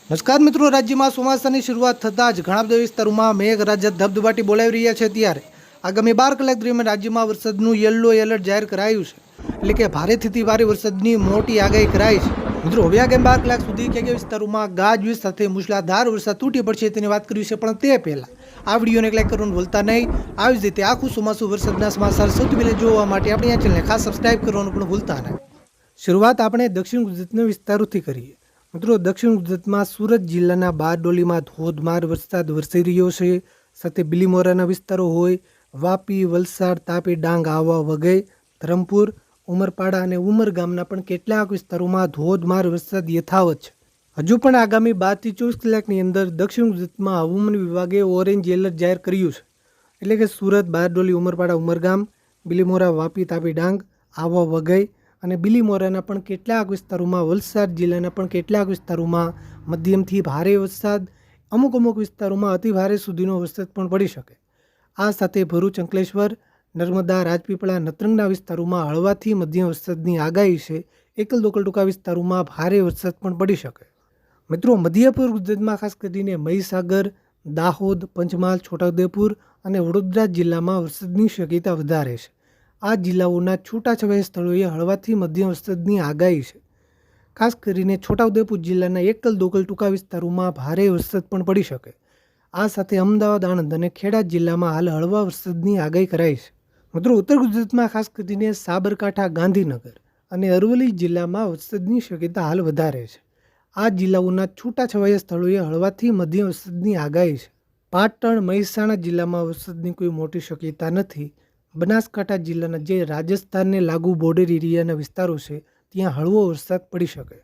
નમસ્કાર મિત્રો, રાજ્યમાં ચોમાસાની શરૂઆત થતાં જ ઘણા બધા વિસ્તારોમાં મેઘરાજા ધબધબાટી બોલાવી રહ્યા છે. ત્યારે આગામી 12 કલાક દરમિયાન રાજ્યમાં વરસાદનું યલો એલર્ટ જાહેર કરાયું છે. એટલે કે ભારેથી ભારે વરસાદની મોટી આગાહી કરાઈ છે. મિત્રો, હવે આગામી 12 કલાક સુધી કયા વિસ્તારોમાં ગાજવીજ સાથે મુશળધાર વરસાદ તૂટી પડશે તેની વાત કરી છે. પણ તે પહેલા આ વિડીયોને લાઈક કરવાનું ભૂલતા નહીં. આવી જ રીતે આખું ચોમાસું વરસાદના સમાચાર સૌથી પહેલા જોવા માટે આપણી આ ચેનલને ખાસ સબસ્ક્રાઇબ કરવાનું પણ ભૂલતા નહીં. શરૂઆત આપણે દક્ષિણ ગુજરાતના વિસ્તારોથી કરીએ. મિત્રો, દક્ષિણ ગુજરાતમાં સુરત જિલ્લાના બારડોલીમાં ધોધમાર વરસાદ વરસી રહ્યો છે. સાથે બિલીમોરાના વિસ્તારો હોય, વાપી, વલસાડ, તાપી, ડાંગ, આહવા, વઘઈ, ધરમપુર, ઉમરપાડા અને ઉમરગામના પણ કેટલાક વિસ્તારોમાં ધોધમાર વરસાદ યથાવત છે. હજુ પણ આગામી 12 થી 24 કલાકની અંદર દક્ષિણ ગુજરાતમાં હવામાન વિભાગે ઓરેન્જ એલર્ટ જાહેર કર્યું છે. એટલે કે સુરત, બારડોલી, ઉમરપાડા, ઉમરગામ, બિલીમોરા, વાપી, તાપી, ડાંગ, આહવા, વઘઈ અને બિલીમોરાના પણ કેટલાક વિસ્તારોમાં, વલસાડ જિલ્લાના પણ કેટલાક વિસ્તારોમાં મધ્યમથી ભારે વરસાદ, અમુક વિસ્તારોમાં અતિ ભારે સુધીનો વરસાદ પણ પડી શકે. આ સાથે ભરૂચ, અંકલેશ્વર, નર્મદા, રાજપીપળા, નતરંગના વિસ્તારોમાં હળવાથી મધ્યમ વરસાદની આગાહી છે. એકલ દોકલ ટૂંકા વિસ્તારોમાં ભારે વરસાદ પણ પડી શકે. મિત્રો, મધ્ય પૂર્વ ગુજરાતમાં ખાસ કરીને મહીસાગર, દાહોદ, પંચમહાલ, છોટાઉદેપુર અને વડોદરા જિલ્લામાં વરસાદની શક્યતા વધારે છે. આ જિલ્લાઓના છૂટાછવાયા સ્થળોએ હળવાથી મધ્યમ વરસાદની આગાહી છે. ખાસ કરીને છોટાઉદેપુર જિલ્લાના એકલ દોકલ ટૂંકા વિસ્તારોમાં ભારે વરસાદ પણ પડી શકે. આ સાથે અમદાવાદ, આણંદ અને ખેડા જિલ્લામાં હાલ હળવા વરસાદની આગાહી કરાઈ છે. મિત્રો, ઉત્તર ગુજરાતમાં ખાસ કરીને સાબરકાંઠા, ગાંધીનગર અને અરવલ્લી જિલ્લામાં વરસાદની શક્યતા હાલ વધારે છે. આ જિલ્લાઓના છૂટાછવાયા સ્થળોએ હળવાથી મધ્યમ વરસાદની આગાહી છે. પાટણ, મહેસાણા જિલ્લામાં વરસાદની કોઈ મોટી શક્યતા નથી. બનાસકાંઠા જિલ્લાના જે રાજસ્થાનને લાગુ બોર્ડર એરિયાના વિસ્તારો છે ત્યાં હળવો વરસાદ પડી શકે.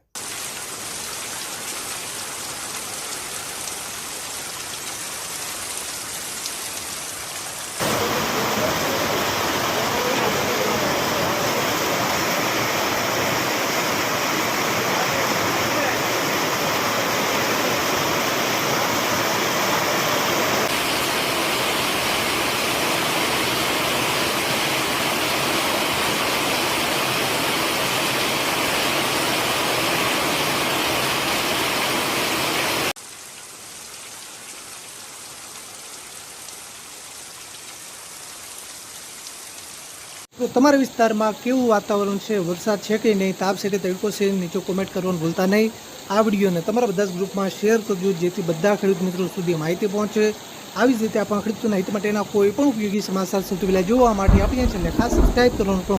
તો તમારા વિસ્તારમાં કેવું વાતાવરણ છે, વરસાદ છે કે નહીં, તાપ છે કે તડકો છે, નીચે કોમેન્ટ કરવાનું ભૂલતા નહીં. આ વિડીયોને તમારા બધા જ ગ્રુપમાં શેર કરજો જેથી બધા ખેડૂત મિત્રો સુધી માહિતી પહોંચે. આવી જ રીતે આપણા ખેડૂતોના હિત માટેના કોઈ પણ ઉપયોગી સમાચાર સૌથી પહેલાં જોવા માટે આપણી ચેનલને ખાસ સબસ્ક્રાઇબ કરવાનું